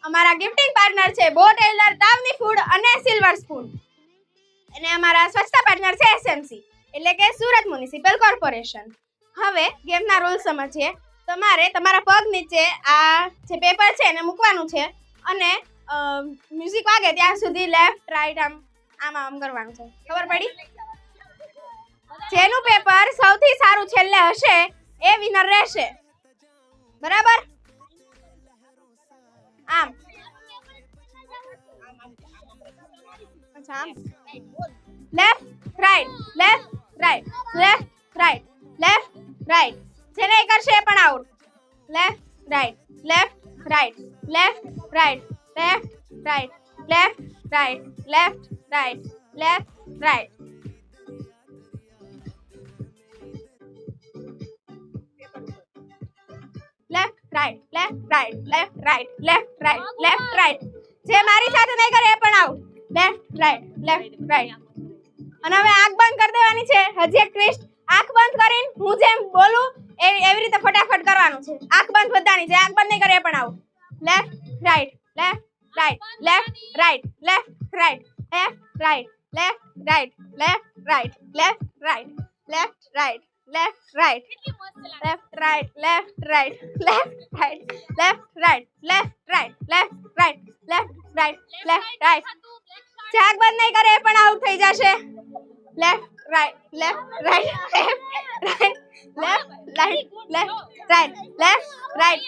અમારા gifting partner છે બો ટેલર, તાવની ફૂડ અને સિલ્વર સ્પૂન. અને અમારા સ્વચ્છતા પાર્ટનર છે એસએમસી એટલે કે સુરત મ્યુનિસિપલ કોર્પોરેશન. હવે ગેમના રૂલ્સ સમજીએ. તમારે તમારા પગ નીચે આ જે પેપર છે એને મૂકવાનું છે અને મ્યુઝિક વાગે ત્યાં સુધી લેફ્ટ રાઈટ આમ કરવાનું છે. ખબર પડી? જેનું પેપર સૌથી સારું છેલ્લે હશે એ વિનર રહેશે. બરાબર? આમ અચ્છા આમ left right left right left right left right. જેને કરશે એ પણ out. Left right left right left right left right left right left right left right. Left right left right left right left right left right. જે મારી સાથે નહીં કરે એ પણ out. Left right left right. અને હવે આંખ બંધ કરી દેવાની છે. હજી એક ટ્વિસ્ટ. આંખ બંધ કરીને હું જેમ બોલું એવી રીતે ફટાફટ કરવાનું છે. આંખ બંધ બધાની. જે આંખ બંધ નહીં કરે એ પણ out. Left right left right left right left right left right left right left right left right left right left right left right left right left right left right left right left right left right left right. જે આંખ બંધ નહીં કરે એ પણ out થઈ જશે. Left right left right left right left right left right left right.